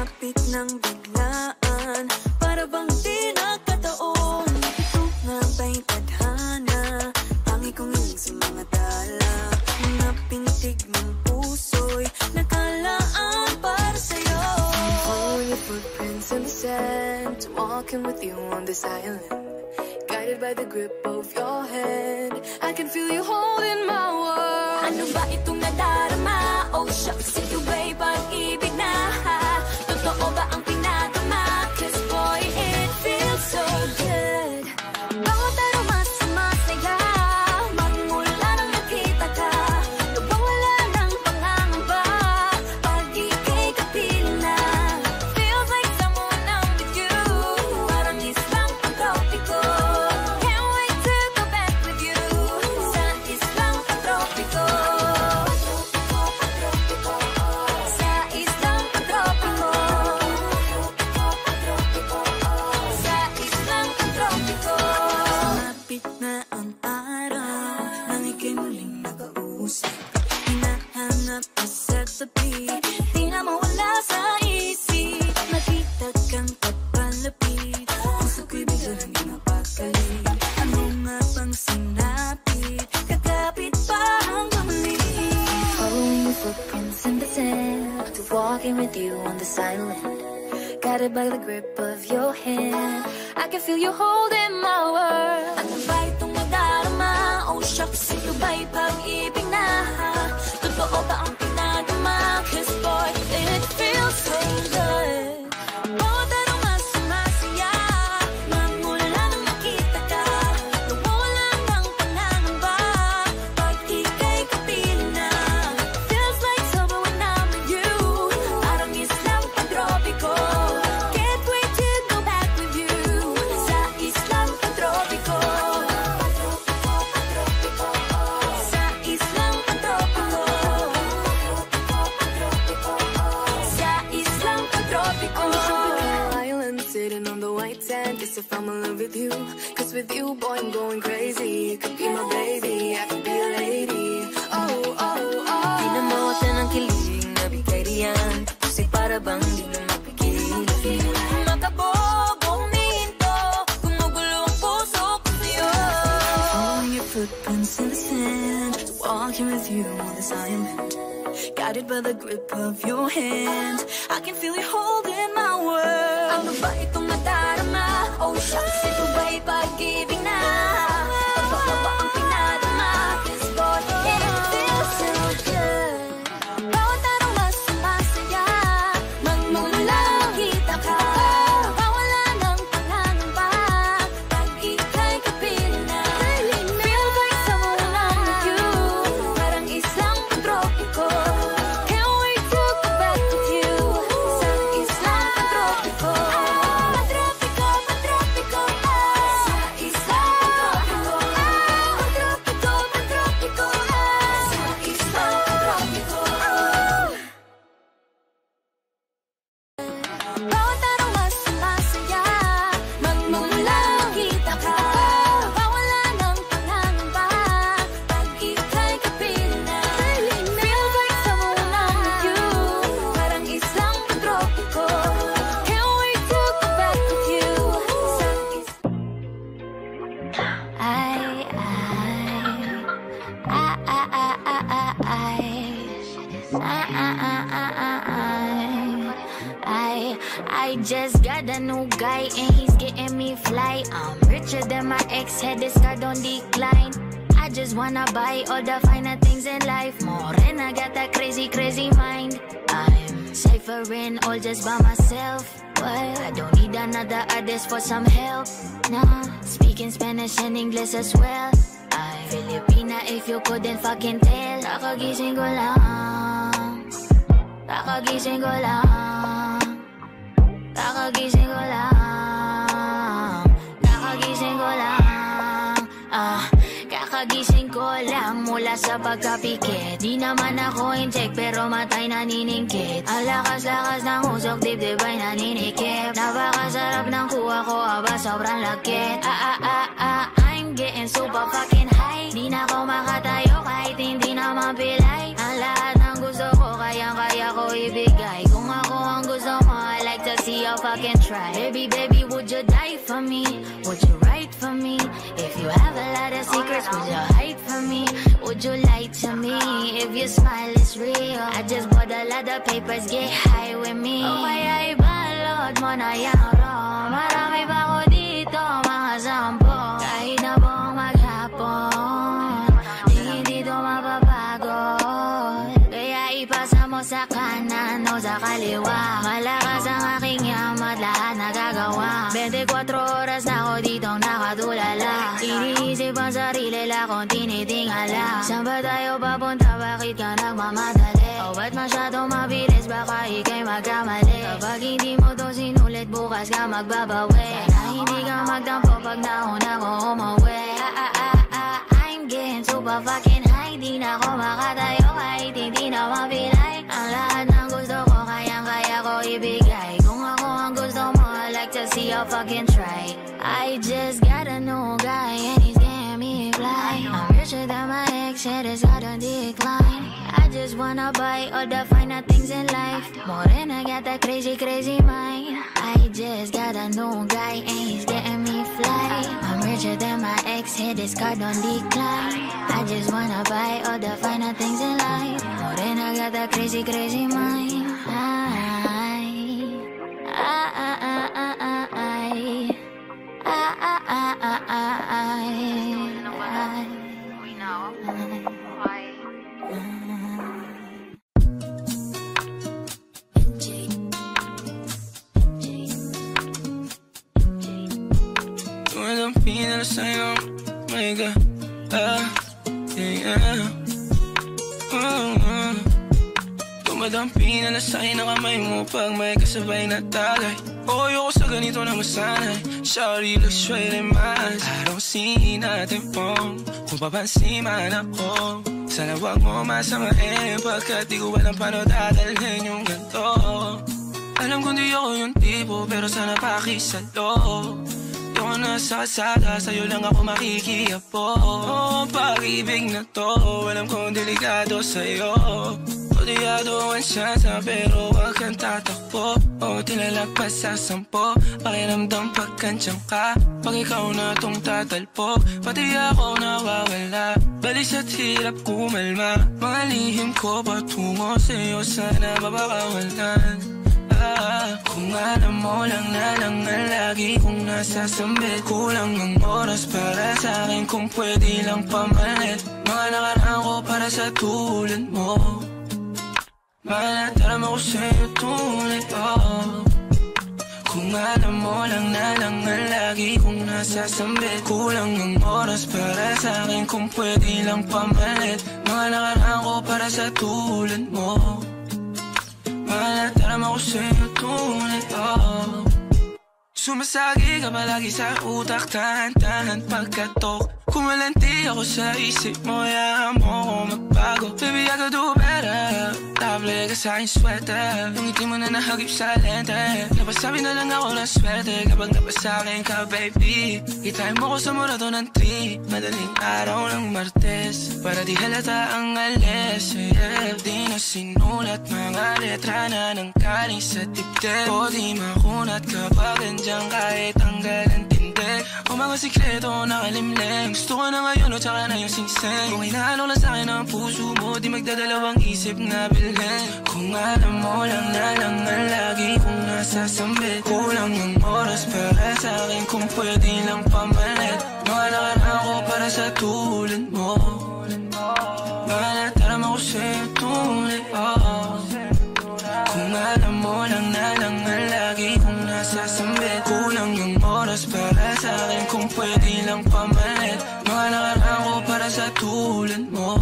Lumapit ng biglaan, para bang di nagkataon. Ito nga ba'y tadhana, tangi kong iling sa mga dala. Mga pintig ng puso'y nakalaan para sa'yo. Following your footprints in the sand, walking with you on this island, guided by the grip of your hand. I can feel you holding my world. Ano ba itong nadarama? Oh shucks, ito ba'y pag-ibig na? Totoo ba ang pinagama? 'Cause boy, it feels so good. Bawat aroma sumasaya, magmula nang nakita ka. Nawawala ng pangangamba, pag ika'y kapiling na. Feels like someone I'm with you, parang islang pang-tropiko. Can't wait to go back with you, sa islang pang-tropiko. Sa islang pang-tropiko. Sa islang pang-tropiko. Sumapit na ang araw, nang ika'y muling nag-uusap. Hinahanap ka sa tabi, di na mawala sa isip. Nakita kang papalapit, puso ko'y biglang di mapakali. Ano nga bang sinapit, kakapit pa hanggang muli. Following your footprints in the sand, walking with you on this island, guided by the grip of your hand. I can feel you holding my world. Ano ba itong nadarama? Oh shucks, ito ba'y pag-ibig na? Totoo ba ang pinagama? 'Cause boy, it feels so good. Bawat aroma sumasaya, magmula nang nakita ka. Nawawala ng pangangamba, pag ika'y kapiling na. Feels like summer when I'm with you, parang islang pang-tropiko. Can't wait to go back with you, sa islang pang-tropiko. Sa islang pang-tropiko. Sa islang pang-tropiko. Island sitting on the white sand, guess if I'm in love with you. 'Cause with you, boy, I'm going crazy. You could be my baby, I could be a lady. Oh, oh, oh. Pinamawatan ng kilig na bigay riyan, kasi para bang di na mapigil. Makabog, huminto, gumugulo ang puso ko sa'yo. Following your footprints in the sand, walking with you on this island, guided by the grip of your hand. I can feel you holding my world. Ano ba itong nadarama? Oh shucks, ito ba'y pag-ibig na? Totoo ba ang pinadama? 'Cause boy, it feels so good. Bawat aroma sumasaya, magmula nakita ka. Nawawala ng pangangamba, pag ika'y kapiling na. Feels like someone I'm with you, parang islang pang-tropiko. Can't wait to go back with you, sa islang pang-tropiko. Pang-tropiko, pang-tropiko. Sa islang pang-tropiko. Pang-tropiko, pang-tropiko. Sa islang pang-tropiko. Bawat aroma sumasaya, magmula nakita ka. Nawawala ng pangangamba, pag ika'y kapiling na. Feels like someone I'm with you, parang islang pang-tropiko. Can't wait to go back with you, sa I just got a new guy and he's getting me fly. I'm richer than my ex, had this card on decline. I just wanna buy all the finer things in life more, and I got that crazy, crazy mind. I'm ciphering all just by myself, but I don't need another artist for some help. Nah, speaking Spanish and English as well. I'm Filipina if you couldn't fucking tell. Kakagising ko lang, kakagising ko lang, kakagising ko lang, kakagising ko lang. Kakagising ko lang mula sa pagkapikit. Di naman ako inject pero matay naniningkit. Ang lakas-lakas ng usok, dibdib ay naninikip. Napakasarap ng kuha ko, aba sobrang lakit. I'm getting super fucking high. Di na ako makatayo kahit hindi na mapilay. Ang lahat ng gusto ko, kayang-kaya ko ibigay. Kung ako ang gusto mo, like to see you fucking try. Baby, baby, would you die for me? Would you write for me? If you have a lot of secrets, would you hide from me? Would you lie to me? If your smile is real, I just bought a lot of papers, get high with me. O kaya ibalot mo na yung ro. Marami pa ko dito, mga sampo. Kahit na buong maghapon, di dito mapapagod. Kaya ipasa mo sa kanan o sa kaliwa. Malakas ang aking yamat, lahat nagagawa. 24 oras na ako ditong nakatulala. Iniisip ang sarili lang kung tinitingala. Saan ba tayo papunta? Bakit ka nagmamadali? O ba't masyadong mabilis? Baka ika'y magkamali. Kapag hindi mo to sinulit, bukas ka magbabawi. Sana hindi ka magtampo pag nauna ko umuwi. I'm getting super fucking high. Di na ako makatayo kahit hindi na mapilay. Ang lahat ng gusto ko, kayang-kaya ko ibigay. Kung ako ang gusto mo, I like to see you fucking try. I just got a new guy and he's getting me fly. I'm richer than my ex, yeah, it's got a decline. I just wanna buy all the finer things in life. More than I got that crazy, crazy mind. I just got a new guy and he's getting me fly. I'm richer than my ex, hit this card on decline. I just wanna buy all the finer things in life. More than I got that crazy, crazy mind. Tumadampi na lasay na kamay mo pag may kasabay na tagay. O ayoko sa ganito na masanay. Shawty looks straight in my eyes. I don't see nothing wrong kung papansin man ako. Sana wag mo masamain pagkat di ko alam paano dadalhin yung ganito. Alam kong di ako yung tipo pero sana pakisalo. Di ako nasa kasada, sa'yo lang ako makikiapo. Ang pag-ibig na to, alam kong delikado sa'yo. Odiado ang siyansa pero wag kang tatakbo. O tinalagpas sa 10, pakiramdam pagkansyang ka. Pag ikaw na tong tatalpo, pati ako nawawala. Balis at hirap kumalma, mga lihim ko patungo sa'yo, sana mapakawalan. Kung alam mo lang na lang ang lagi kong nasasambit. Kulang ang oras para sa akin kung pwede lang pamalit. Mga nakaraan ko para sa tulad mo. Malatara mo ko sa'yo tunay, oh. Kung alam mo lang na lang ang lagi kong nasasambit. Kulang ang oras para sa akin kung pwede lang pamalit. Mga nakaraan ko para sa tulad mo. Malatara mo ko sa'yo tunay, oh. Sumasagi ka palagi sa utak, tahan-tahan pagkatok. Kumalanti ako sa isip mo, hayaan mo ko magbago. Baby, I could do better. Table ka sa aking sweater, yung ngiti mo na nahagip sa lente. Napasabi na lang ako ng swerte kapag napasakin ka, baby. Itain mo ko sa murado ng tree, madaling araw ng Martes, para di halata ang alis, yeah. Di na sinulat mga letra na nang kaling sa dibdib. O di makunat kapag andyan kahit tanggal ang tindig. O mga sikreto nakalimlim, gusto ko na ngayon o tsaka na yung singsing. Kung hinalo lang sa'kin ang puso mo, di magdadalawang isip na bilhin. Kung alam mo lang na lang ang lagi kong nasasambit. Kulang ang oras para sa'kin kung pwede lang pamalit. Mga nakaraan ko para sa tulad mo. Malatara mo ko sa'yo tunay, oh. Kung alam mo lang na lang ang lagi kong nasasambit. Kulang ang oras para sa'kin kung pwede lang pamalit. Mga nakaraan ko para sa tulad mo.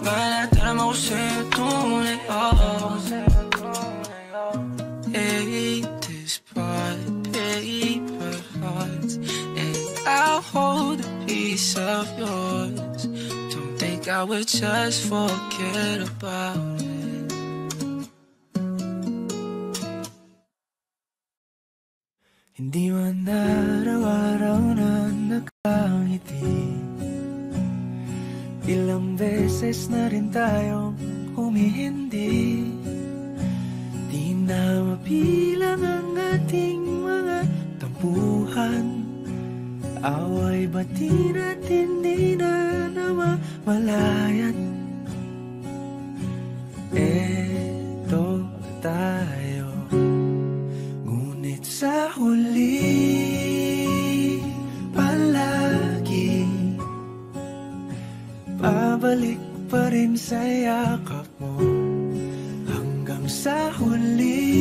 Malatara mo ko sa'yo tunay, oh. Hey, this part, paper hearts, and I'll hold a piece of yours. Don't think I would just forget about it. Hindi man araw-araw na nakangiti, ilang beses na rin tayong humihindi. Di na mabilang ang ating mga tampuhan. Away bati natin di na namamalayat. Eto tayo, ngunit sa huli palagi babalik pa rin sa yakap mo. Hanggang sa huli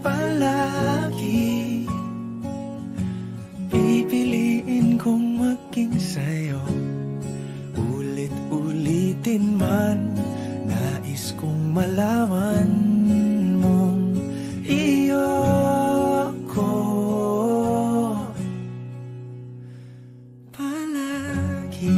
palagi pipiliin kong maging sa'yo. Ulit-ulitin man, nais kong malaman mong iyo ako palagi.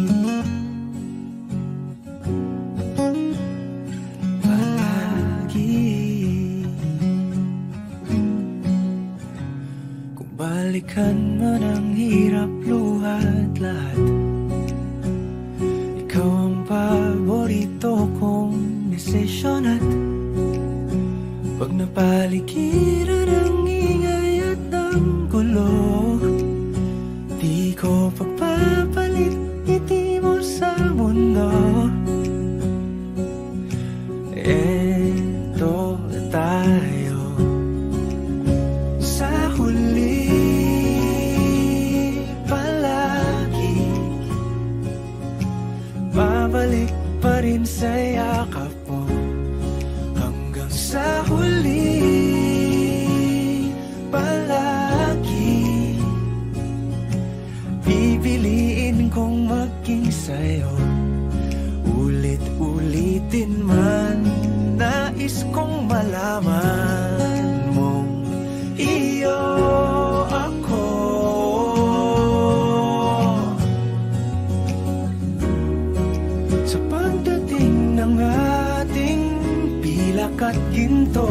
Kung balikan man ang hirap, luhat lahat, ikaw ang paborito kong desisyon. At pag napaligiran ang ingay at ang gulo, di ko pagpapalit ngiti mo sa mundo. Eto tayo, sa huli palagi babalik pa rin sa yakap mo. Hanggang sa huli palagi pipiliin kong maging sa'yo. Ulit-ulitin man, nais kong malaman mong iyo ako. Sa pagdating ng ating pilak at ginto,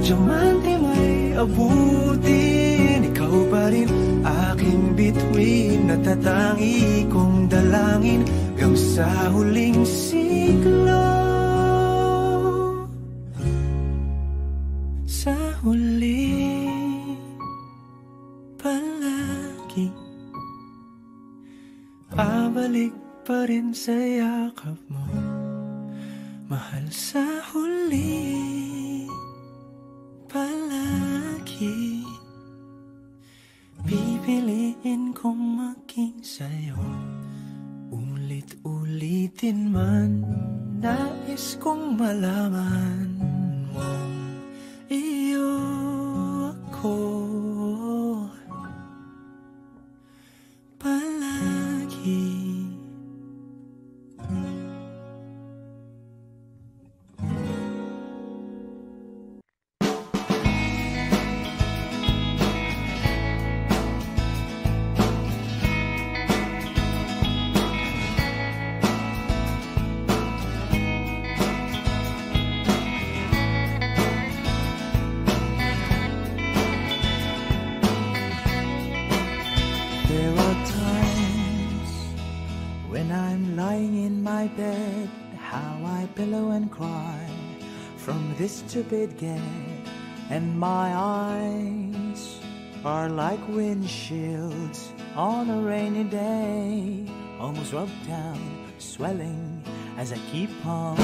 diamante may abutin, ikaw pa rin aking bituin. Natatangi kong dalangin hanggang sa huling siglo. Sa huli palagi babalik pa rin sa yakap mo, mahal. Sa huli palagi pipiliin kong maging sa'yo. Ulit-ulitin man, nais kong malaman mong iyo ako palagi. Bed, how I pillow and cry from this stupid game, and my eyes are like windshields on a rainy day, almost rubbed down, swelling as I keep on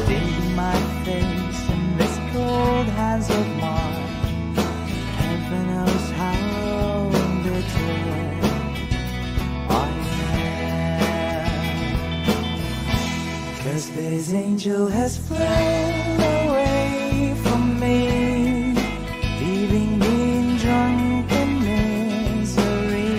digging my face in this cold hands of mine. Heaven knows how bitter I am. 'Cause this angel has flown away from me, leaving me in drunken misery.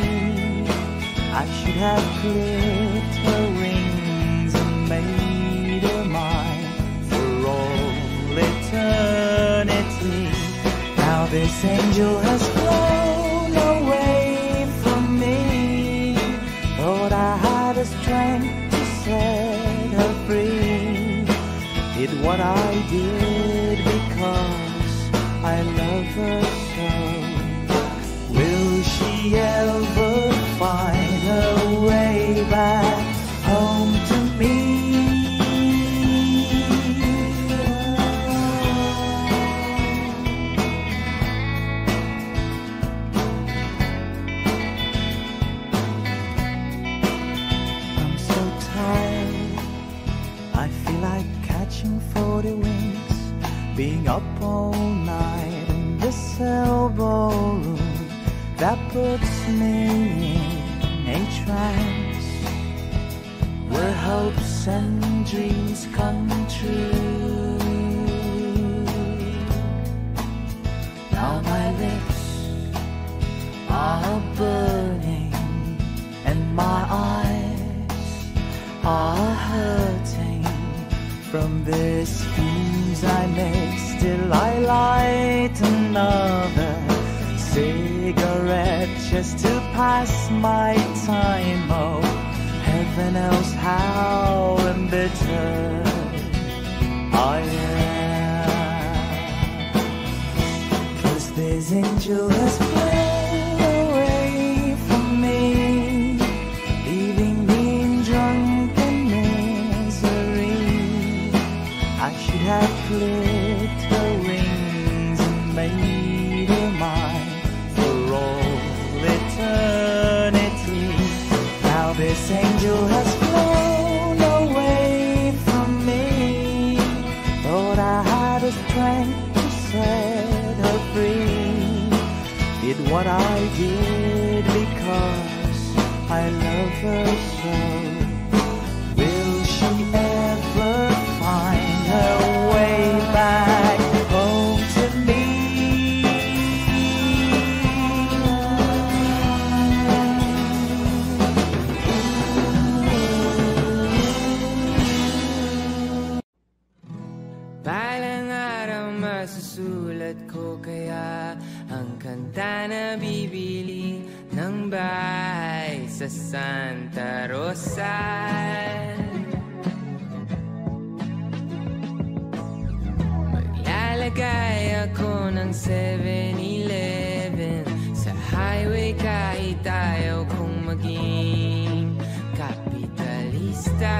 I should have clipped her wings and made her mine for all eternity. Now this angel has flown away from me. Thought I had the strength to set her free. Did what I did because I love her so. Will she ever find her way back home to me? being up all night in this elbow room that puts me in a trance where hopes and dreams come true. Now my lips are burning and my eyes are hurting from this fumes I make. Still I light another cigarette just to pass my time. Oh, heaven knows how embittered I am, 'cause this angel has flown away from me, leaving me in drunken misery. I should have clipped her wings and made her mine for all eternity. Now this angel has flown away from me. Thought I had the strength to set her free. Did what I did because I love her so. Will she ever find her way back home to me? Balang araw masusulat ko kaya ang kanta na bibili ng bahay sa Santa Rosa. Maglalagay ako ng 7-Eleven sa highway kahit ayaw kong maging kapitalista.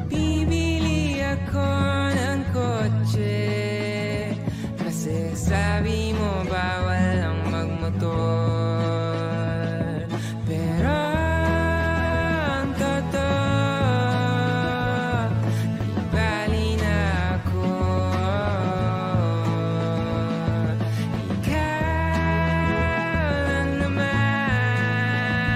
Bibili ako ng kotse kasi sabi mo bawal ang magmotor. Pero ang totoo, di bali na ako. Ikaw lang naman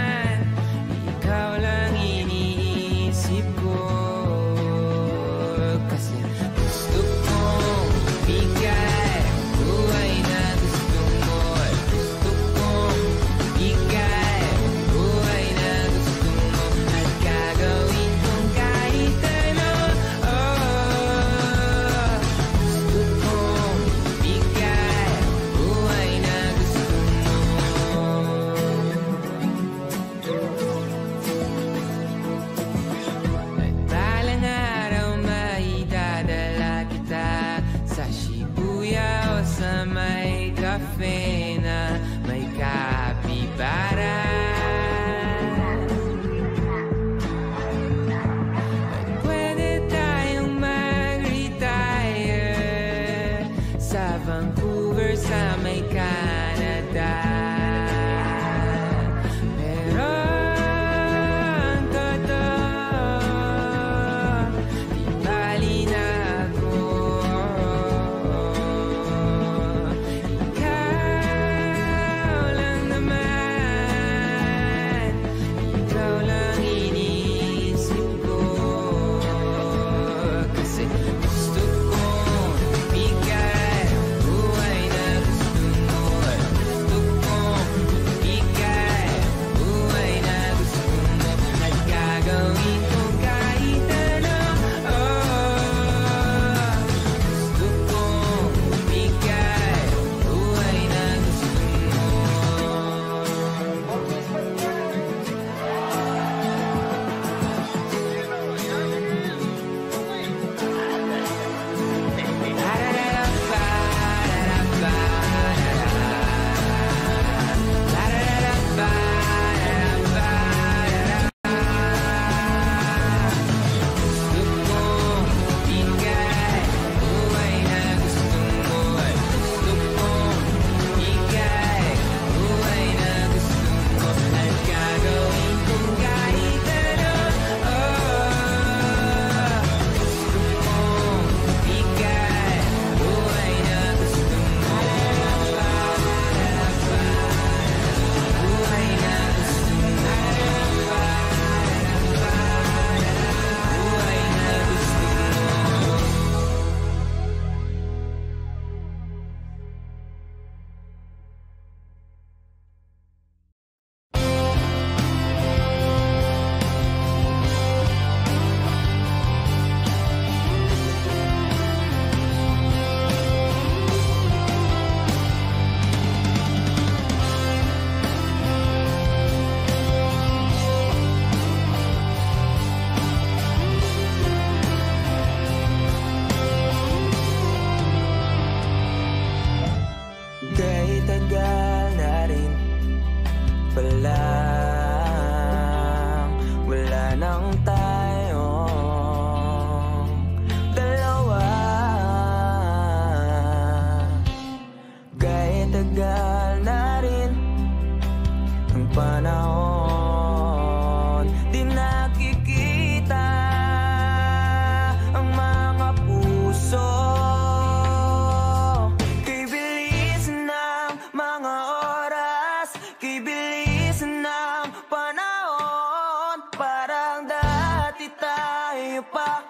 pa,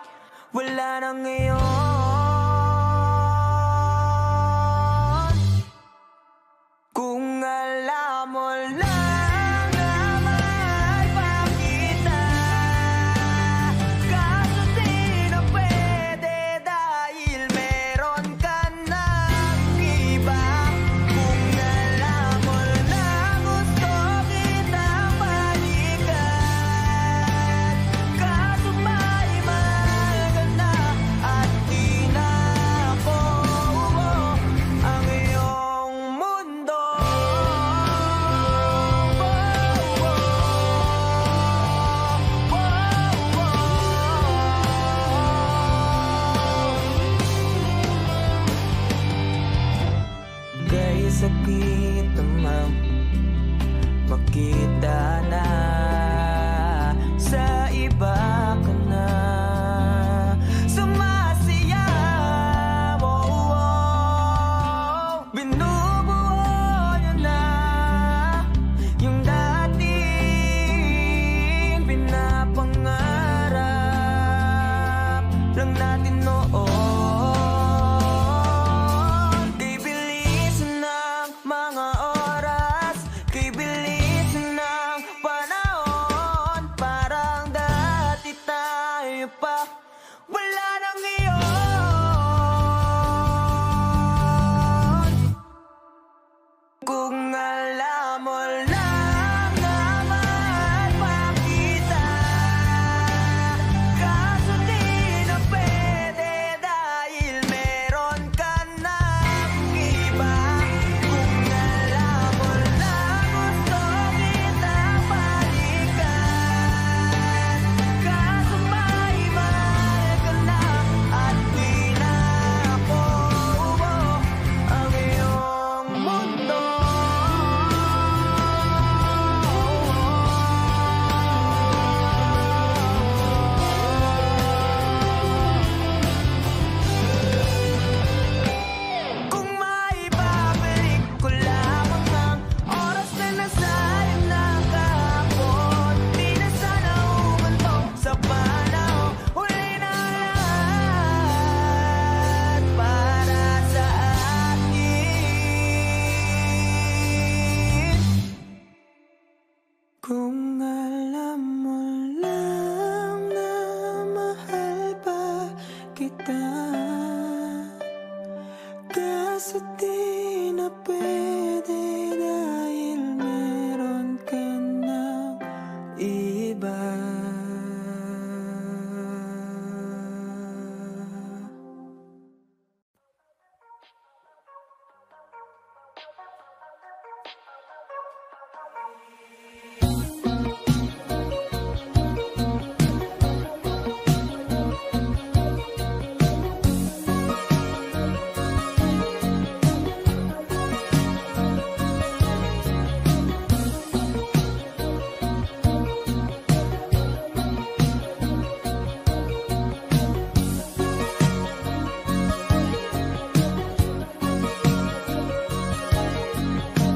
wala na ngayon. Kung alam mo lang na mahal pa kita, kaso di na pwede dahil meron ka ng iba. Kung alam mo na gusto kitang balikan, kaso may mahal ka na at di na ako ang iyong mundo. Kaya sakit naman makita na sa iba ka na sumasaya. Binubuo niya na yung dating pinapangarap lang natin noon. Kay bilisan ng mga oras, kay bilisan ng panahon, parang dati tayo pa, wala nang iyon. Kung alam mo lang na mahal pa kita, kaso di na pwede dahil meron ka ng iba. Kung alam mo lang gusto kitang balikan, kaso may mahal ka na at di na ako ang iyong mundo. Kung maibabalik ko lamang ang oras na nasayang na kahapon, di na sana umunto sa panahon. Huli na lahat para sa akin. Kung alam mo lang na mahal pa kita, kaso di na pwede dahil meron ka ng iba.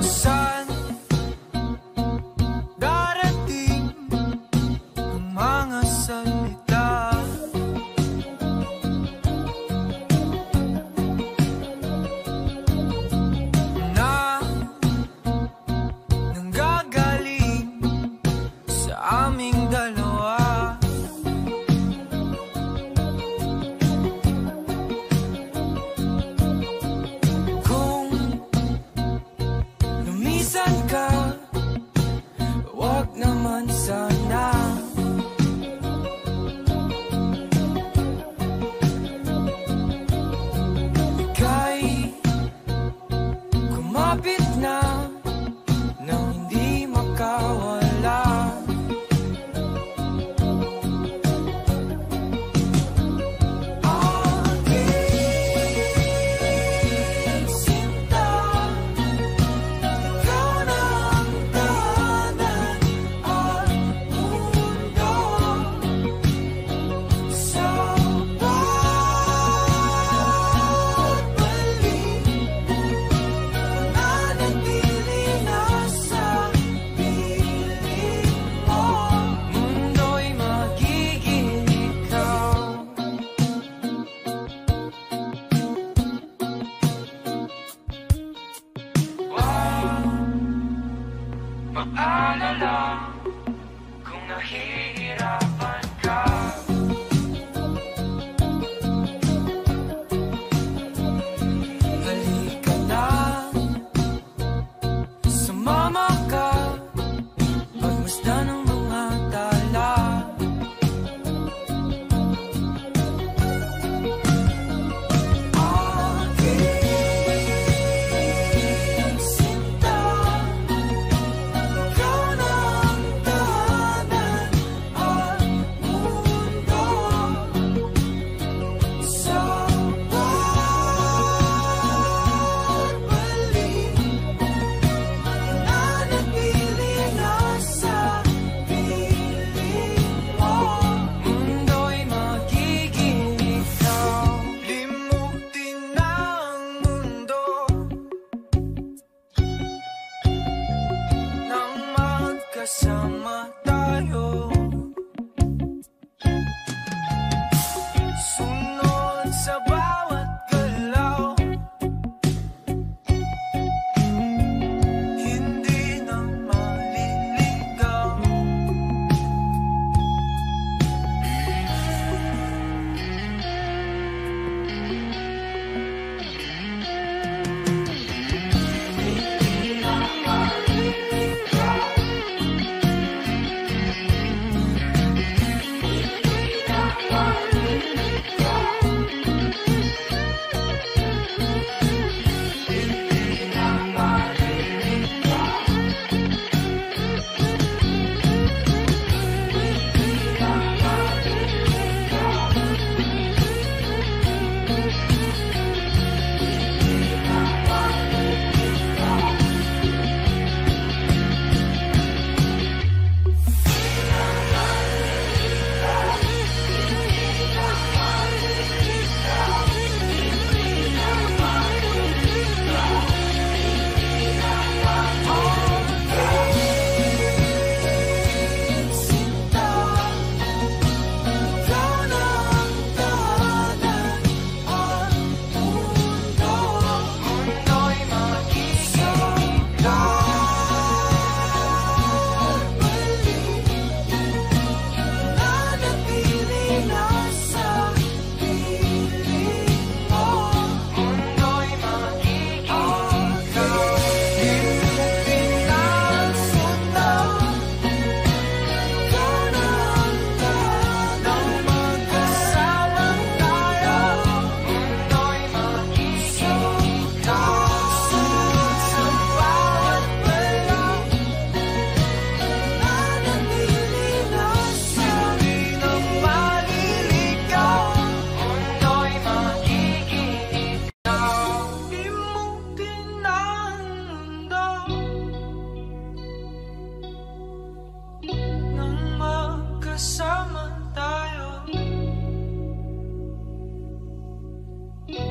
Saan darating ang mga salita na nanggagaling sa aming dalawa? Kung lumisan ka, wag naman sana. Ika'y kumapit na nang hindi makawala. Aking sinta, ikaw na ang tahanan at mundo. Sa pagbalik, wala na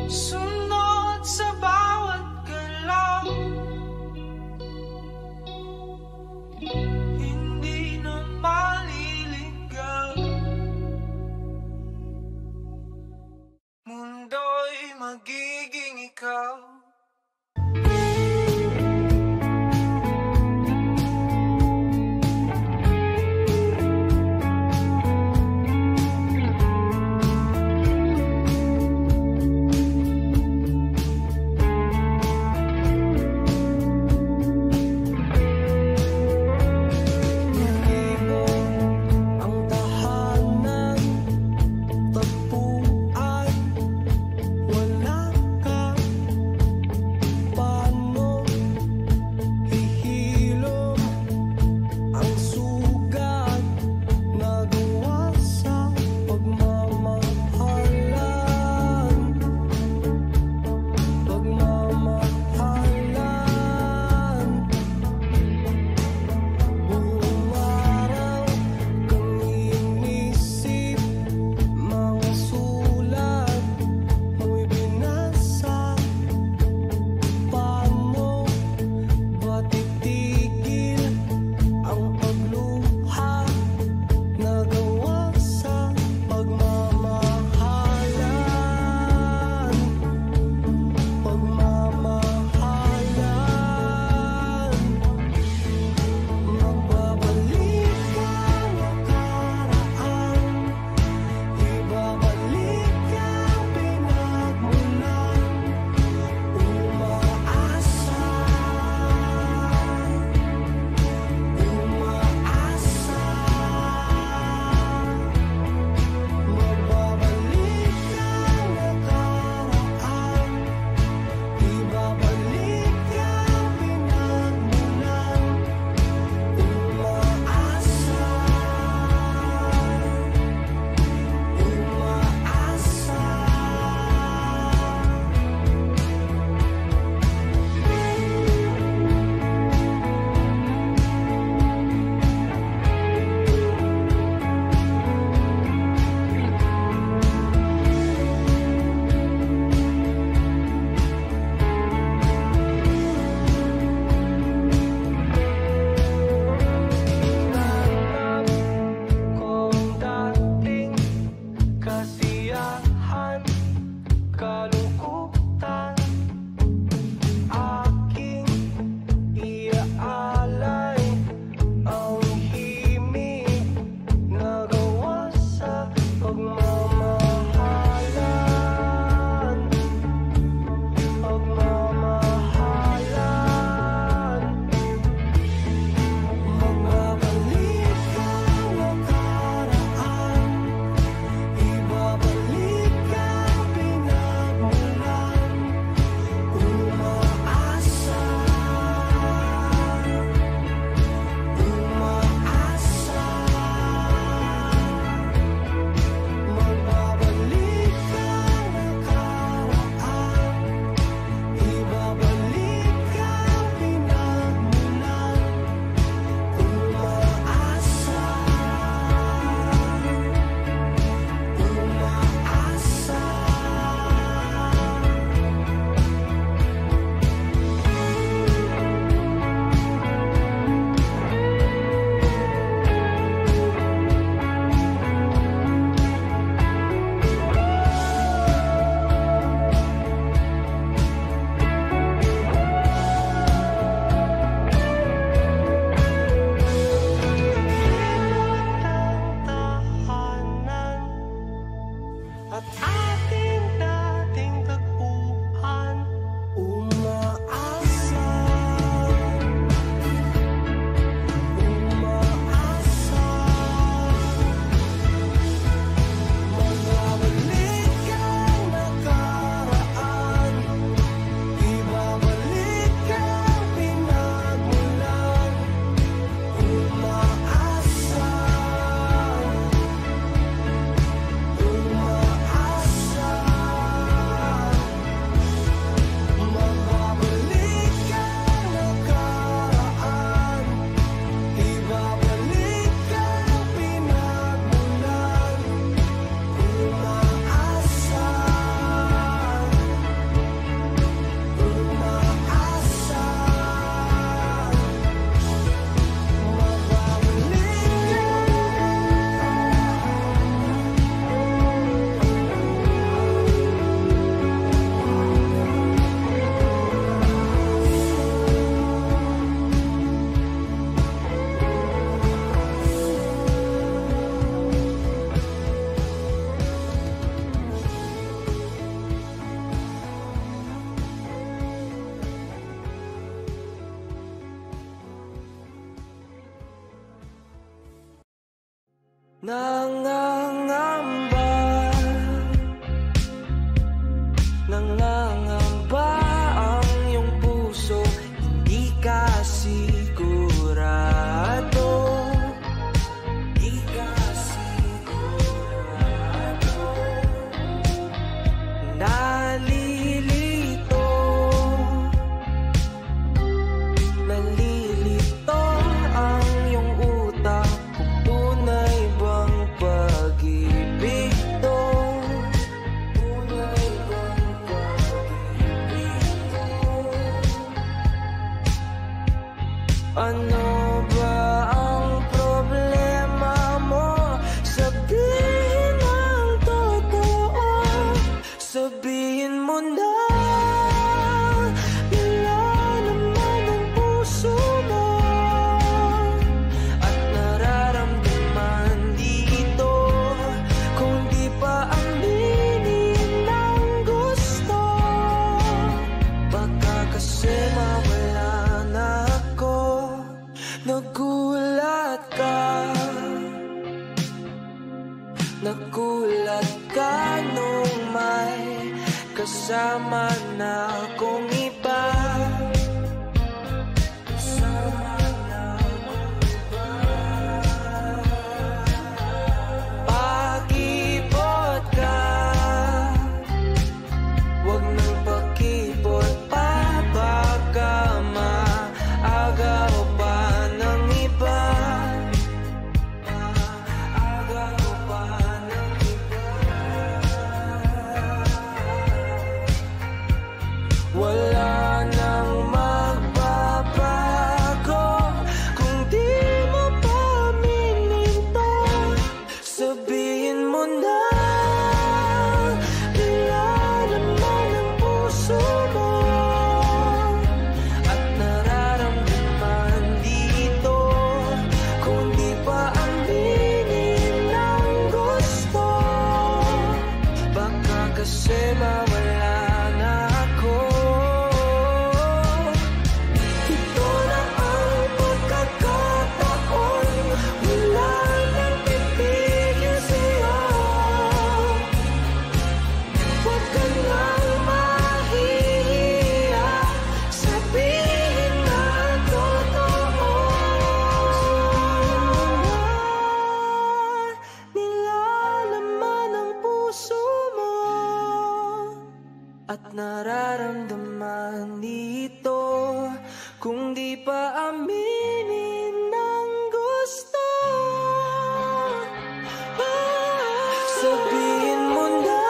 Sunod sa bawat galaw, hindi na maliligaw. Mundo'y magiging ikaw. at ating dating tagpuan. Umaasa, umaasa, magbabalik ang nakaraan, ibabalik ang pinagmulan. Umaasa, umaasa, magbabalik ang nakaraan, ibabalik ang pinagmulan. Umaasa, umaasa, nangangamba, nangangamba ang iyong puso, hindi ka sigurado, hindi ka sigurado. Nalilito, nalilito ang iyong utak, kung tunay bang pag-ibig to? Tunay bang pag-ibig to? Ano ba ang problema mo? Sabihin ang totoo, sabihin mo na. Nilalaman ang puso mo at nararamdaman dito, kung di pa aminin ang gusto. Baka kasi mawala na ako. Nagulat ka, nagulat ka nung may kasama na akong iba. Kasama na akong iba. Pakipot ka, wag nang pakipot pa, baka maagaw pa ng iba. Maagaw pa ng iba. Wala nang magbabago kung di mo pa aminin to. Sabihin mo na. Nilalaman ang puso mo at nararamdaman dito, kung di pa aminin ang gusto. Baka kasi mawala na ako. Ito na ang pagkakataon, wala nang pipigil sa'yo. Huwag ka nang mahihiya, sabihin na ang totoo. Nilalaman ang puso mo at nararamdaman dito, kung di pa aminin ang gusto. Sabihin mo na.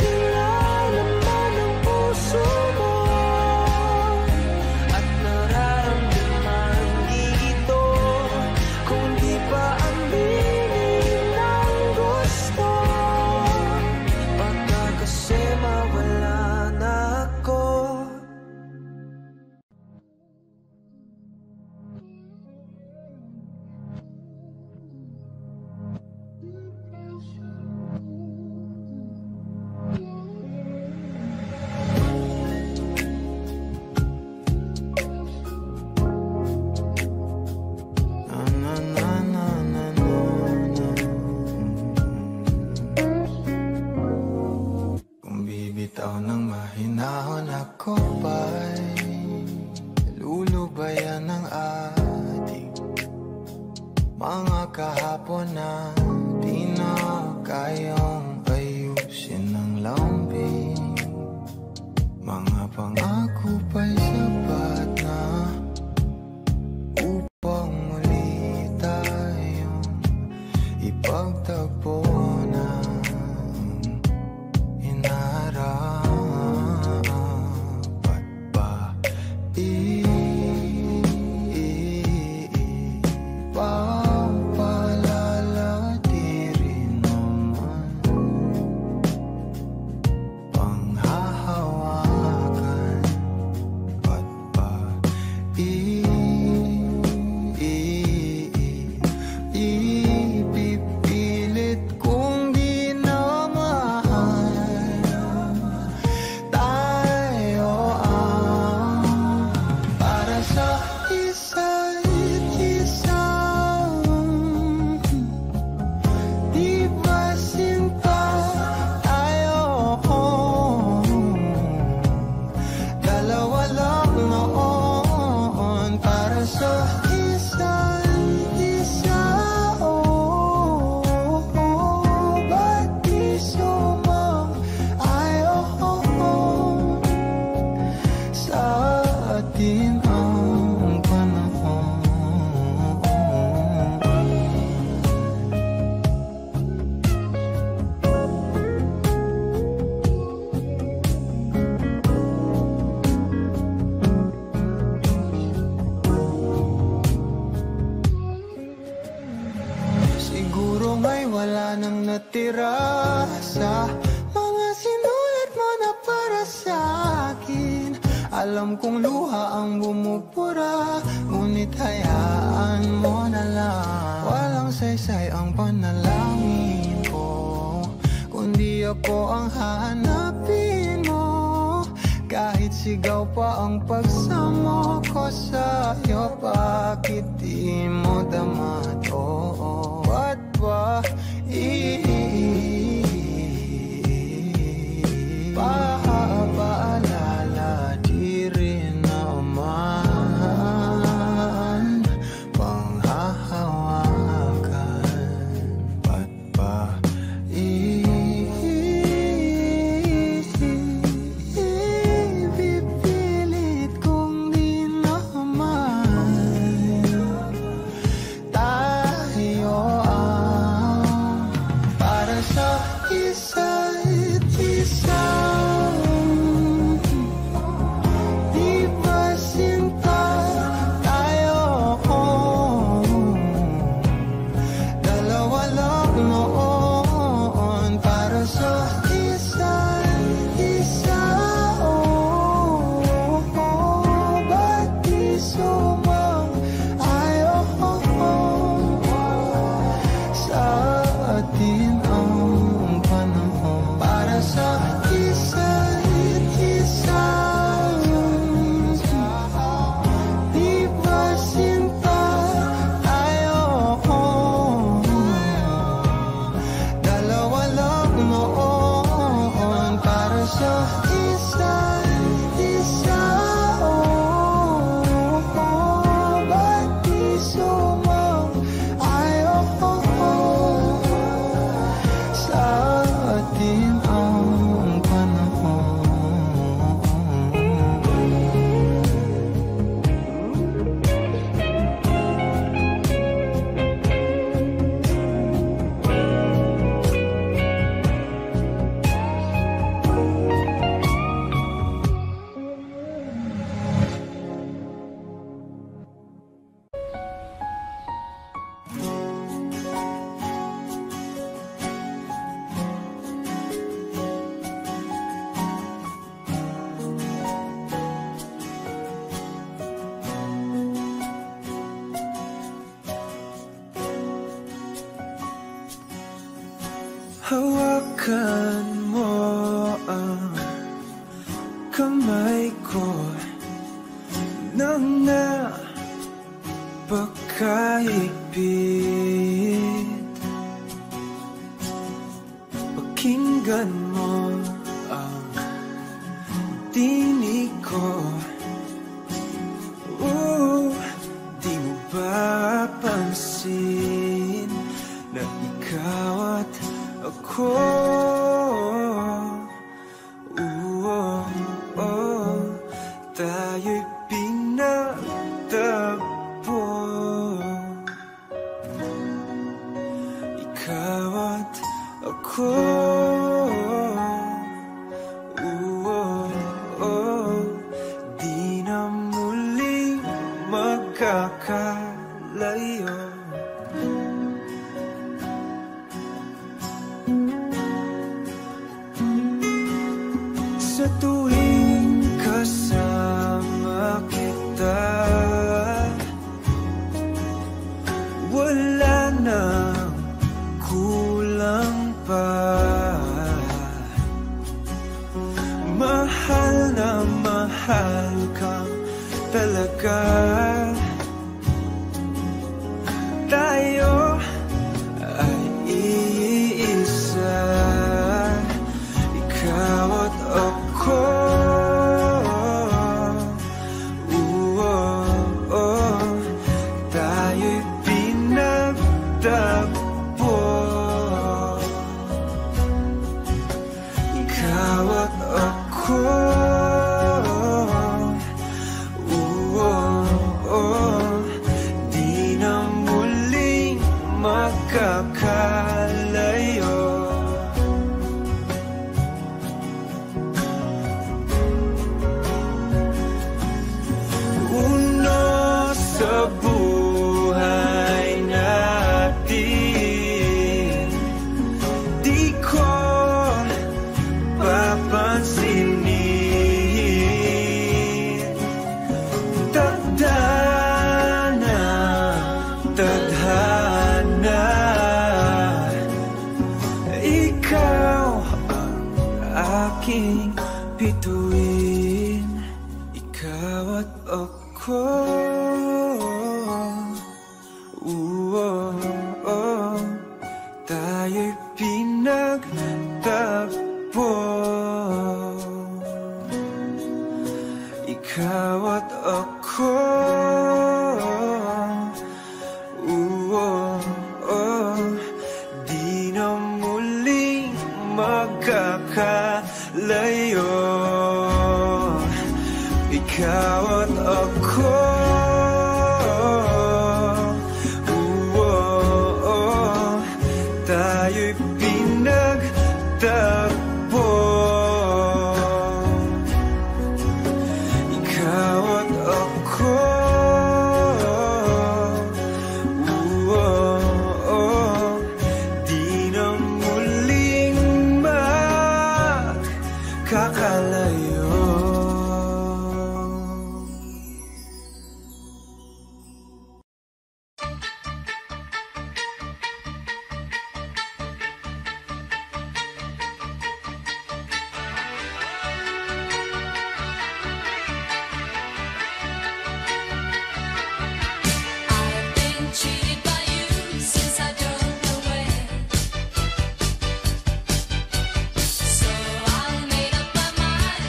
Nilalaman ang puso mo at nararamdaman dito, kung di pa aminin ang gusto. Baka kasi mawala na ako. Bitaw ng mahinahon ako ba'y lulubayan ng ating mga kahapon na di na kayang ayusin ng lambing. Mga pangako ba'y sapat na upang muli tayong ipagtagpo na inarapat ba ipapalala di rin naman panghahawakan ba't ba ipipilit kung di na mahal tayo ang para sa isa't isa. Di ba sinta tayo? Dalawa lang noon para sa isa't isa. Ba't di sumang-ayon sa atin ang panahon? Siguro may wala nang natira sa mga sinulat mo na para sa akin. Alam kong luha ang bumubura, ngunit hayaan mo na lang. Walang saysay ang panalangin ko, kundi ako ang hahanapin mo. Kahit sigaw pa ang pagsamo ko sa'yo, bakit di mo dama to? Ba't ba ipapaalala di rin naman panghahawakan? Ba't ba ipipilit kung di naman tayo ang para sa isa't isa? Di ba sinta tayo? Dalawa lang noon para sa isa't isa. Ba't di sumang-ayon sa atin ang panahon para sa isa't isa? Di ba sinta tayo? Dalawa lang noon para sa isa't isa. Ba't di sumang-ayon sa atin ang panahon? Hawakan mo ang kamay ko nang napakahigpit. Pakinggan mo ang tinig ko. Di mo ba pansin na ikaw at ako? Tayo'y pinagtagpo. Ikaw at ako. Di na muling magkakalayo. Sa tuwing kasama kita, wala nang kulang pa. Mahal na mahal kang talaga. Tayo ay iisa, ikaw at ako. Tayo'y pinagtagpo. Ikaw at ako. Di na muling magkakalayo. Uno sa buhay natin, di ko papansinin. Tadhana, tadhana, ikaw ang aking bituin. Ikaw at ako. Tayo'y pinagtagpo. Ikaw at ako. Di na muling magkakalayo. Ikaw at ako. Tayo'y pinagtagpo. Ikaw at ako. Di na muling magkakalayo. Cheated by you since I drove away. So I made up my mind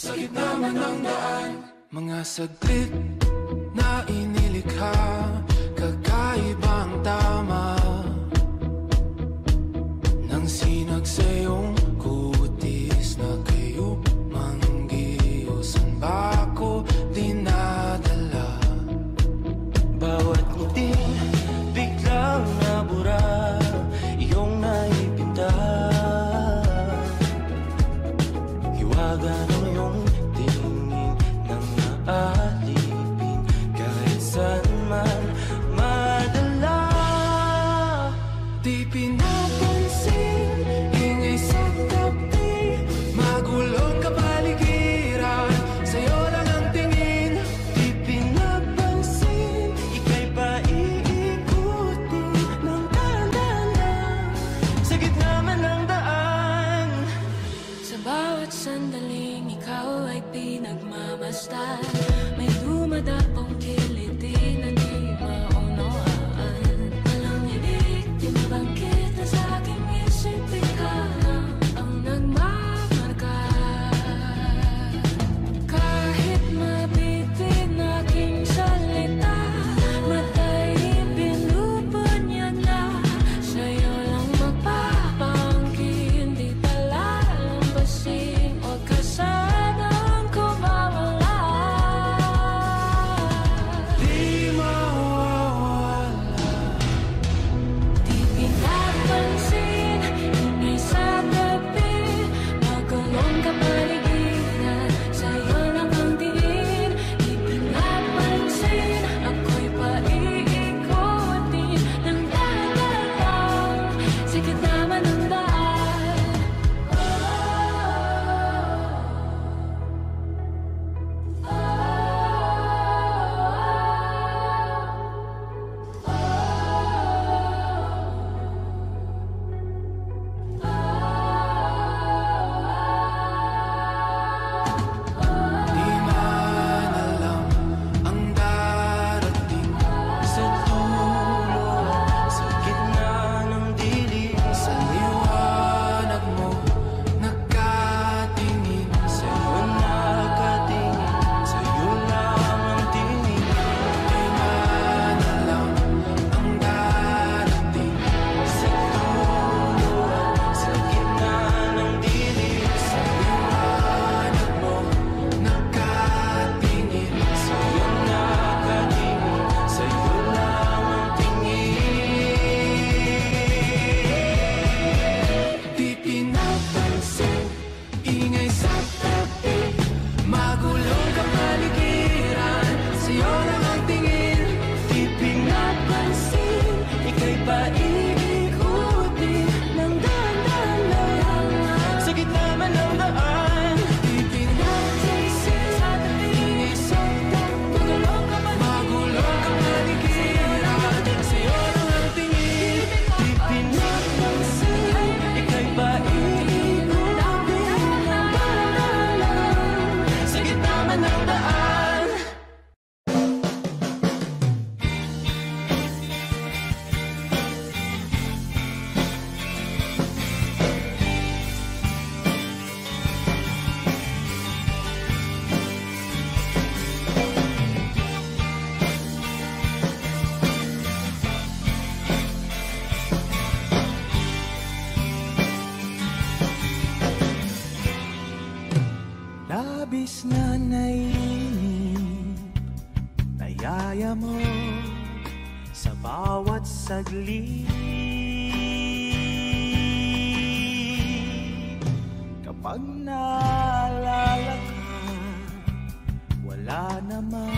sa gitna man ng daan. Mga saglit na inilikha, kakaibang tama nang sinag sa iyong kutis na kayo manggiusan ba ako dinadala? Bawat ngiting biglang nabura, iyong naipinta. Hiwaga ng iyong tingin nang naalipin kahit saan man madala. Di pinapansin, ingay sa tabi, magulong kapaligiran, sa'yo lang ang tingin. Di pinapansin, ika'y paiikutin ng dahan-dahan sa gitna man ng daan. Sa bawat sandaling ikaw ay pinagmamasdan, may dumadapong kiliti na di maunawaan. Walang ibig, tinabangkit na sa aking isip, ikaw lang ang nagmamarka. Kahit mabitin aking salita, matay pinupunyag na, sa'yo lang magpapangkin, di pala lambasin, huwag ka sanang kumawala. Di mawawala. Di pinapansin, ingay sa tabi, magulong kapaligiran, sa'yo lang ang tingin. Di pinapansin, ako'y paiikutin ng dahan-dahan sa gitna man ng daan. Di man alam ang darating Sa dulo, sa gitna ng dilim, sa liwanag mo, nagkatingin. sa'yo nakatingin, sa'yo lang ang tingin. Di man alam ang darating Sa dulo, sa gitna ng dilim, sa liwanag mo, nagkatingin. sa'yo nakatingin, sa'yo lang ang tingin. Di pinapansin, ingay sa tabi, magulong kapaligiran, sa'yo lang ang tingin. Di pinapansin, ika'y paiikutin ng dahan-dahan sa gitna man ng daan. Di pinapansin, ingay sa tabi, magulong kapaligiran, sa'yo lang ang tingin. Di pinapansin, ika'y paiikutin ng dahan-dahan sa gitna man ng daan. Labis na naiinip, nayaya mo sa bawat saglit. Kapag naalala ka, wala naman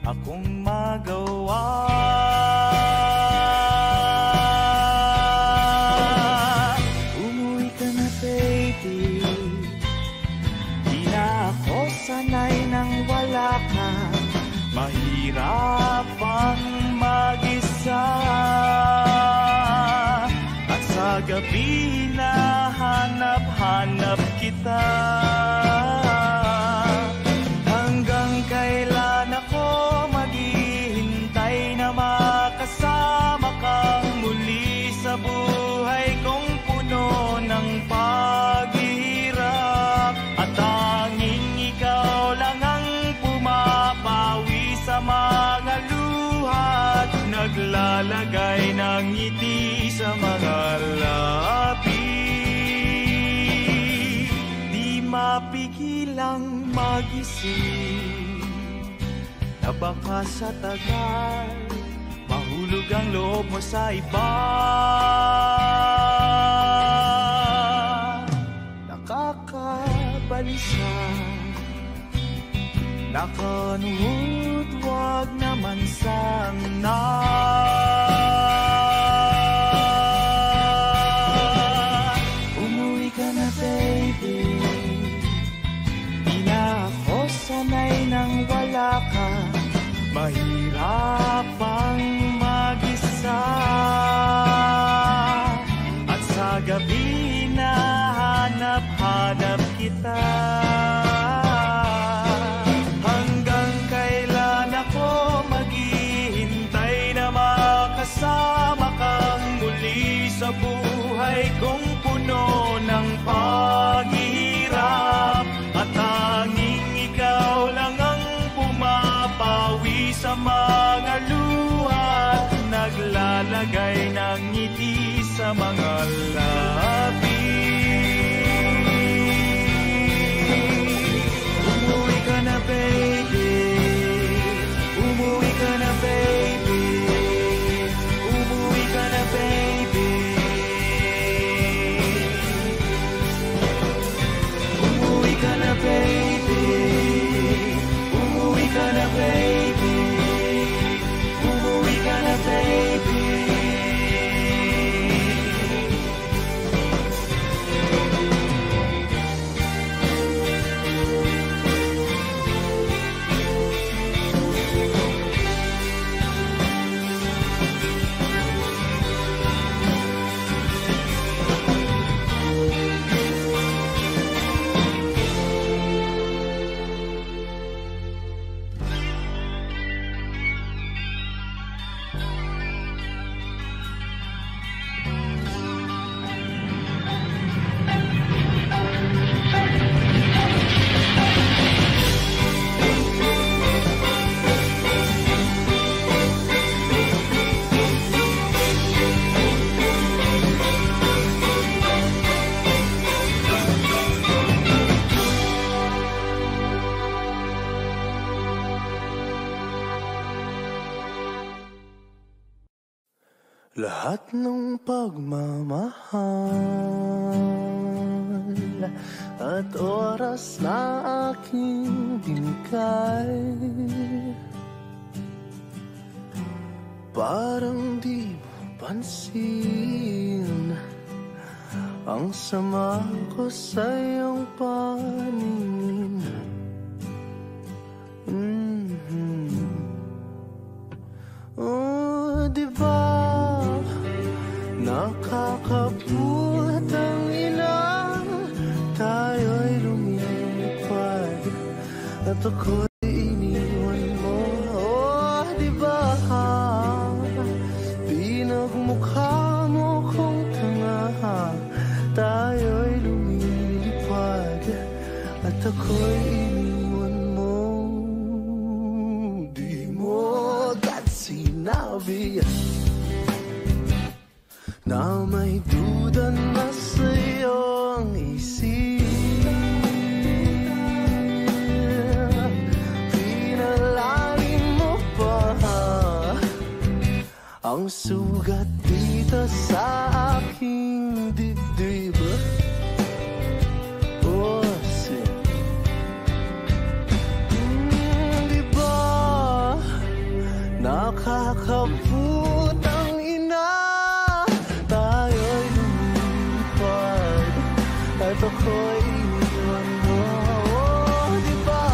akong magawa. Umuwi ka na, baby. Di na ako sanay nang wala ka. Mahirap ang mag-isa. At sa gabi na hanap-hanap kita. Hanggang kailan ako maghihintay na makasama kang muli sa buhay kong puno ng paghihirap. At ang magising na baka sa tagal mahulog ang loob mo sa iba. Nakakabalisa, nakanuhod, wag naman sana. Umuwi ka na baby, di na ako sanay nang wala ka. Mahirap ang mag-isa, at sa gabi na hanap-hanap kita. Hanggang kailan ako maghihintay na makasama kang muli sa buhay kong puno ng paghihirap, at tanging ikaw lang ang pumapawi sa mga luha at naglalagay ng ngiti sa mga labi. Umuwi ka na baby, umuwi ka na baby, umuwi ka na baby. Umuwi ka na baby, umuwi ka na baby, umuwi ka na baby. Lahat ng pagmamahal at oras na aking binigay, parang di mo pansin ang sama ko sa iyong paningin. Oh, diba nakakaput ang ina, tayo'y lumilipad at ako'y iniwan mo. Oh, diba pinagmukha mo kong tanga, tayo'y lumilipad at ako'y iniwan mo. Di mo agad sinabi na may duda na sa'yo ang isip. Pinalalim mo pa ang sugat dito sa aking dibdib. Oh, diba nakakaput ang ina, tayo'y lumipad at ako'y iniwan mo. Oh, diba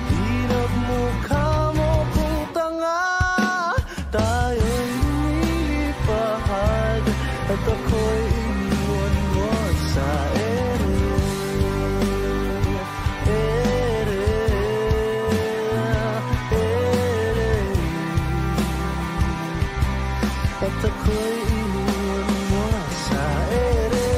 pinagmukha mo kung tanga, tayo'y lumilipad at ako'y iniwan mo sa ere. At ako'y iniwan mo sa ere.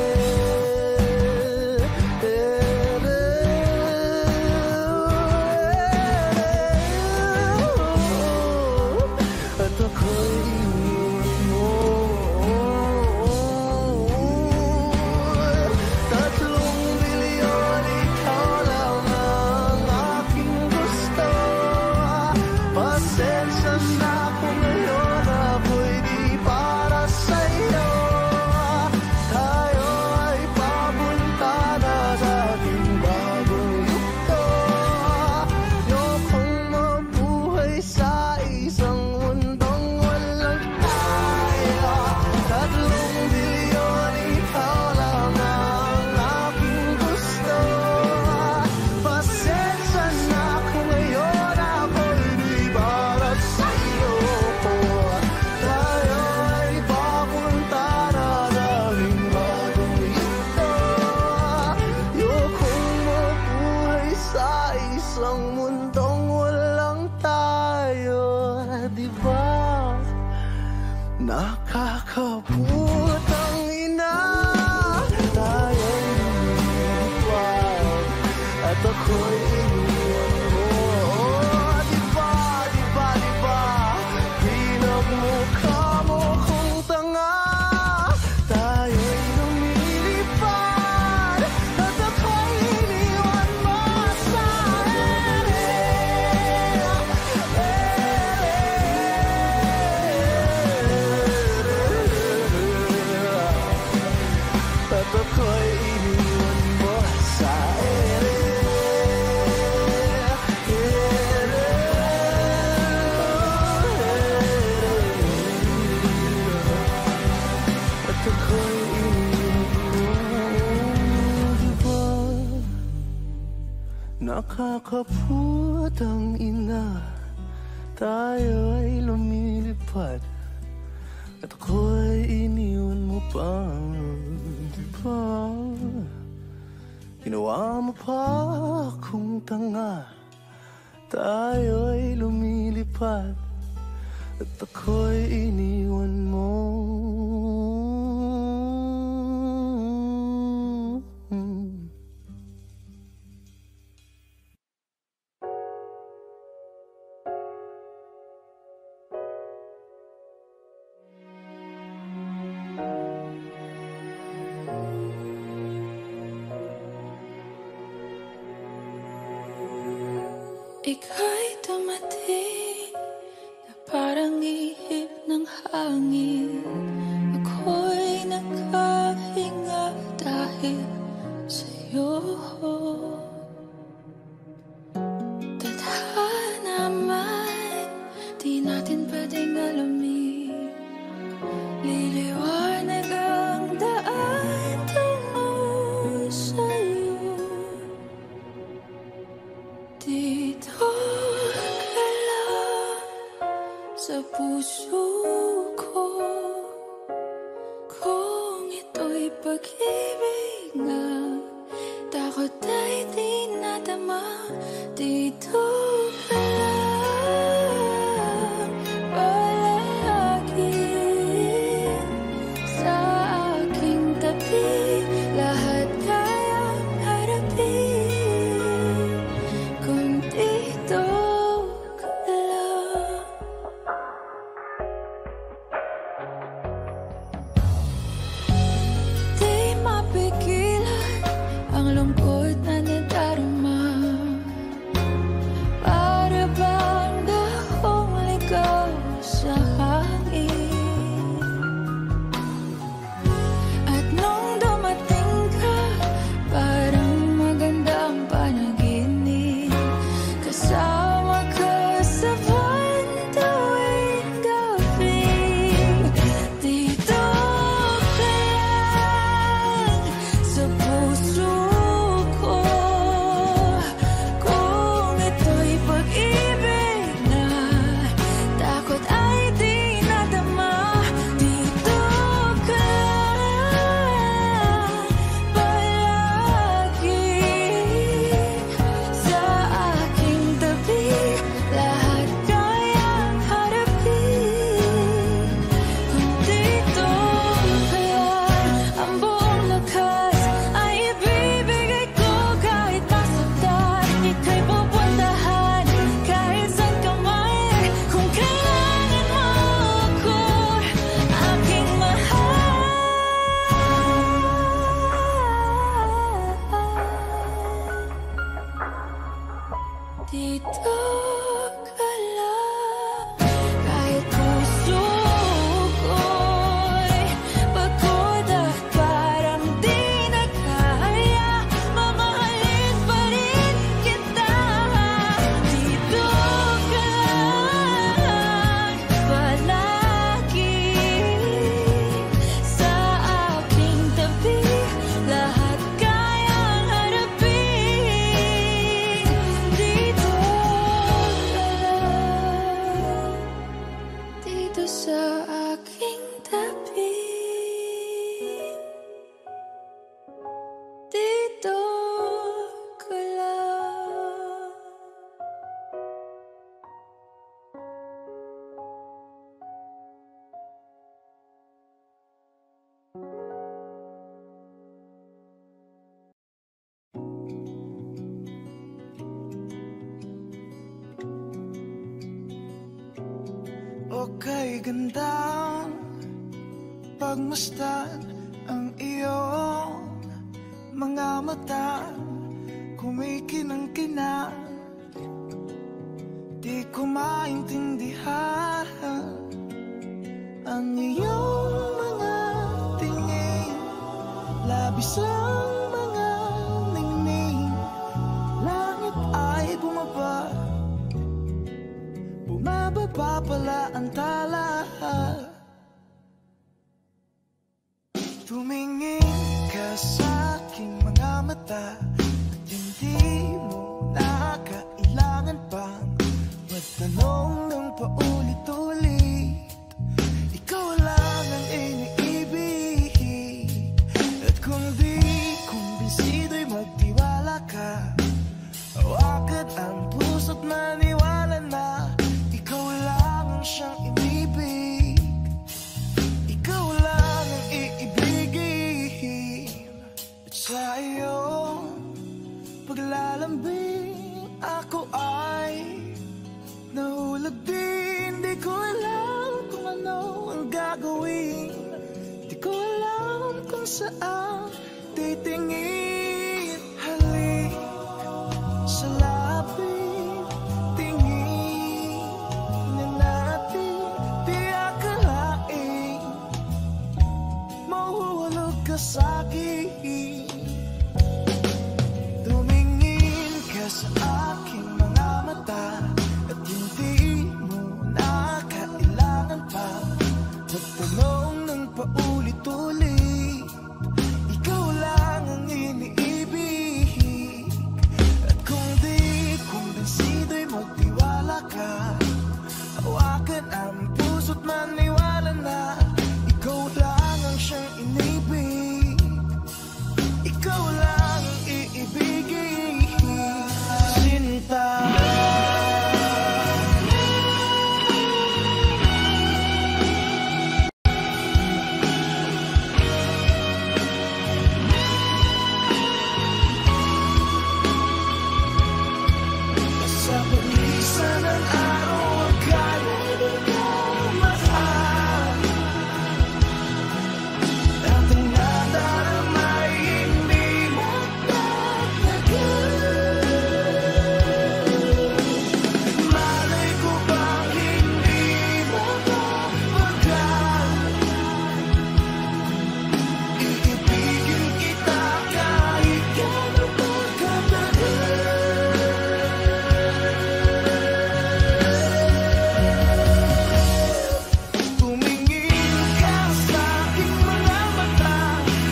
At ako'y iniwan mo. putang ina, tayo'y lumilipad at ako'y iniwan mo. Diba, diba, diba, pinagmukha mo kung tanga. Tayo'y lumilipad at ako'y iniwan mo sa at ako'y iniwan mo sa at ako'y iniwan mo. Diba nakakaputang ina, tayo'y lumilipad at ako'y iniwan mo pa. Diba ginawa mo pa akong tanga, tayo'y lumilipad at ako'y iniwan mo. Ika'y dumating na parang ihip ng hangin. Ako'y nakahinga dahil sa'yo. Tadhana man, di natin pwedeng alamin. Liliwanag ang daan tungo sa'yo. Dito ka lang sa puso ko, kung ito'y pag-ibig nga, takot ay di nadama. Dito ka lang palagi sa aking tabi, lahat kayang harapin kung dito ka lang. Di mapigilan ang lungkot na nadarama. kay gandang pagmasdan ang iyong mga mata, kumikinang-kinang. Di ko maintindihan ang iyong mga tingin, labis ang mga ningning. Langit ay bumaba, bumababa pala ang tala. Tumingin ka sa aking mga mata at hindi mo na kailangan pang magtanong ng paulit-ulit. Ikaw lang ang iniibig, at kung di kumbinsido'y magtiwala ka. Hawakan ang puso't maniwala na ikaw lang ang siyang inibig. Ikaw lang ang iibigin. At sa iyong paglalambing ako ay nahulog din. Di ko alam kung ano ang gagawin, di ko alam kung saan titingin. Halik sa lapit, tingin na natin, di akalain mahuhulog ka sa'kin. Tumingin ka sa aking mga mata at hindi mo na kailangan pa magtanong ng paulit-ulit. Ikaw lang ang iniibig, at kung di kumbinsido'y magtiwala ka. Hawakan ang puso't maniwala na ikaw lang ang siyang inibig. Ikaw lang ang iibigin, Sinta. Sa paglisan ng araw, akala mo mahal, at ang nadarama ay hindi mo matagal. Malay ko bang hindi mo mapagal, iibigin kita kahit gano'n pa katagal. Tumingin ka sa aking mga mata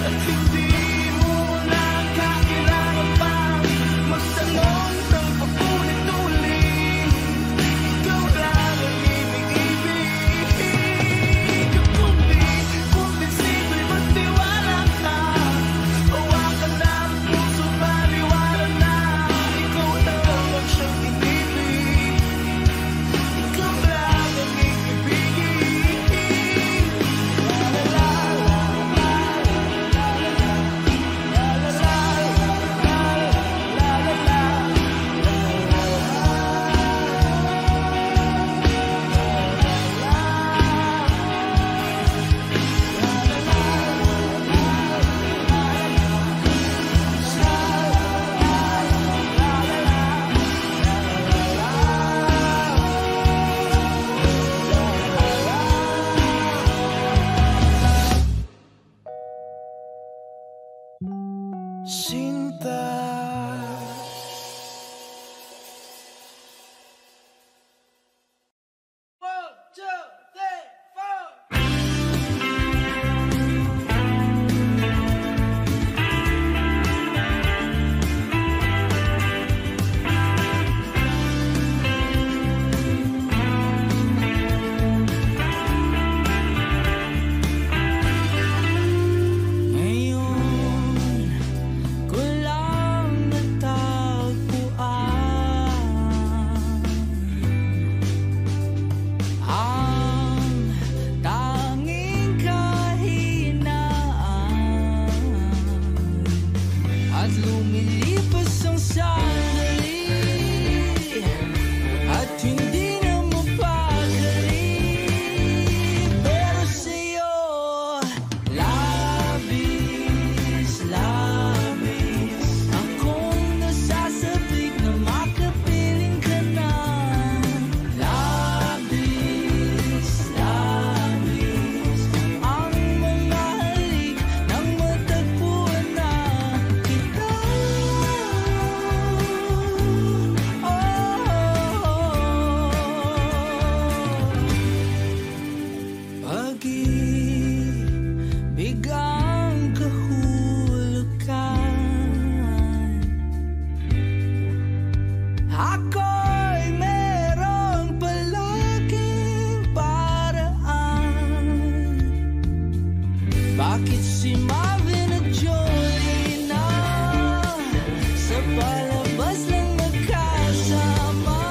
at hindi mo na kailangan pang magtanong ng paulit-ulit. Ikaw lang ang iniibig, at kung di kumbinsido'y magtiwala ka. Hawakan na ang puso't maniwala na ikaw lang ang siyang inibig. Ikaw lang ang iibigin. Sinta. Ngayon ko lang Bakit si Marvin at Jolie na sa palabas lang magkasama,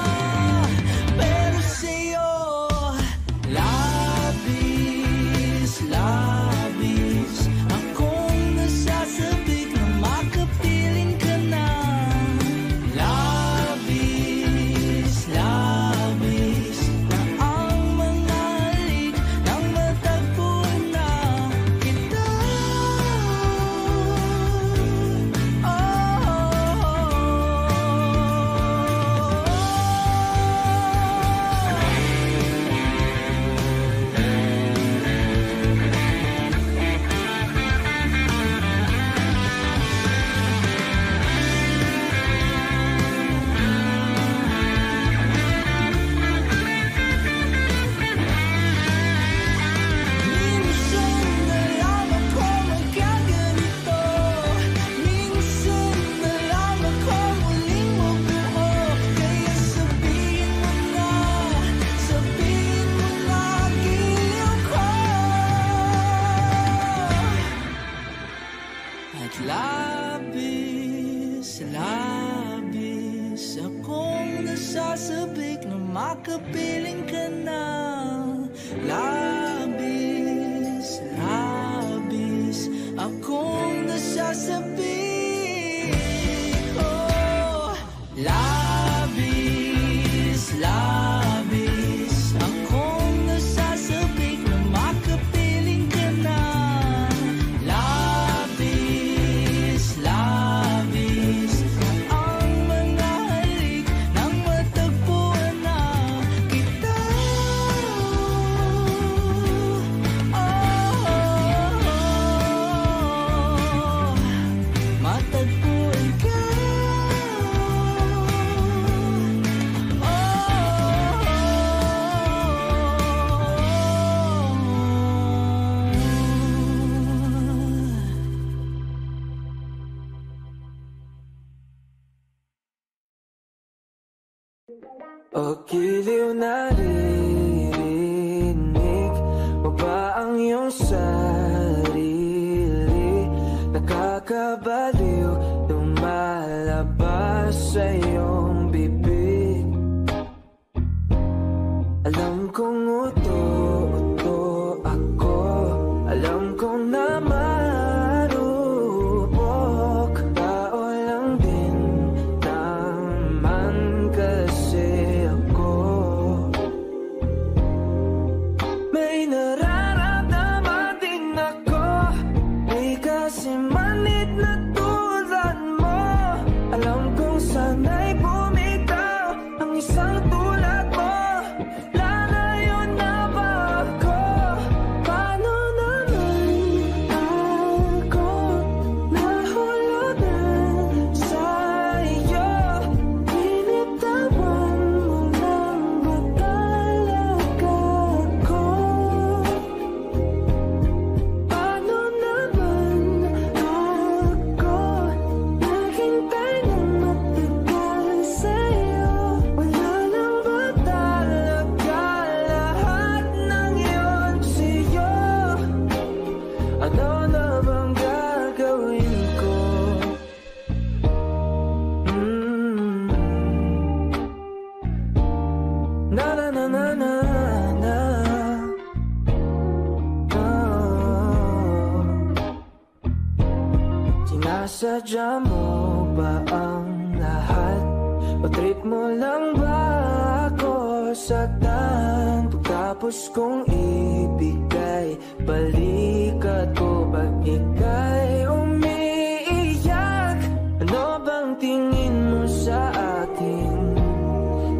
pero sa'yo labis, labis akong nasasabik na makapiling ka na. Labis, labis na ang mga halik nang matagpuan na kita. Minsan na lang ako magkaganito, minsan na lang ako muling mabuo. Kaya sabihin mo na, sabihin mo na giliw ko. At labis, labis akong nasasabik na makapiling ka na. Labis, labis akong nasasabik. Oh, labis, labis akong nasasabik na makapiling ka na. Labis, labis ang mga halik nang matagpuan na kita. Matagpuan ka. O giliw naririnig mo ba ang iyong sarili? Nakakabaliw lumalabas sa iyong bibig. Alam kong uto-uto ako, alam kong na marupok. Tao lang din naman kasi ako. May nararamdaman din ako, di kasi manid na tulad mo. Alam kong sana'y bumitaw ang isang tulad mo. Lalayo na ba ako? Paano naman ako nahulugan sa iyo? Binitawan mo lang ba talaga ako? Paano naman ako naghintay ng matagal sa'yo? Wala lang ba talaga lahat ng yun sa'yo? Ano na bang gagawin ko? Na na na na na na. Sinasadya mo ba ang lahat? O trip mo lang ba ako saktan? Pagkapos kong ibigay, balikat ko pag ika'y umiiyak. Ano bang tingin mo sa akin?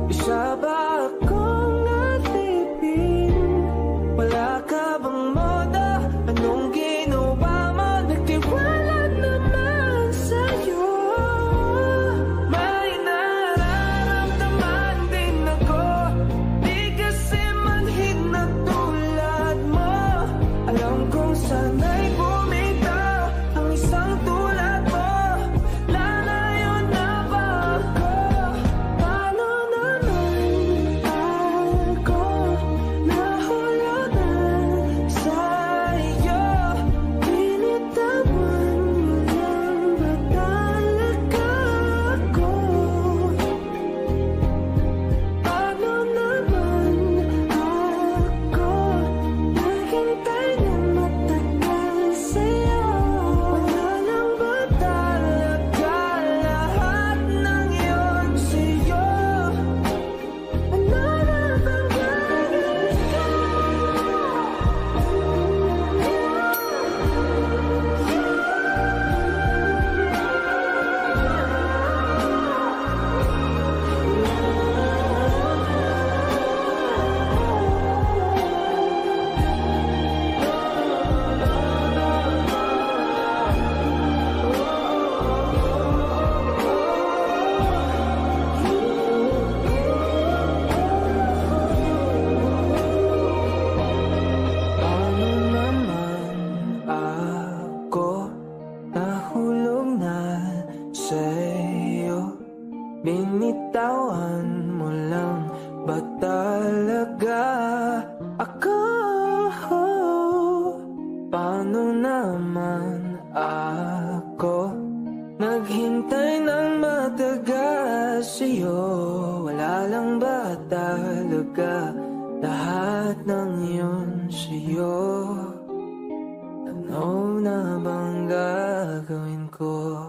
Isa ba akong natipin? Wala ka bang moda? Anong ginawa mo? Nagtiwala naman sa'yo. May nararamdaman din ako, di kasi manhid na tulad mo. Alam kong sana'y bumitaw talaga ako? Paano naman ako naghintay ng matagal sa'yo? Wala lang ba talaga lahat ng yun sa'yo? Ano na bang gagawin ko?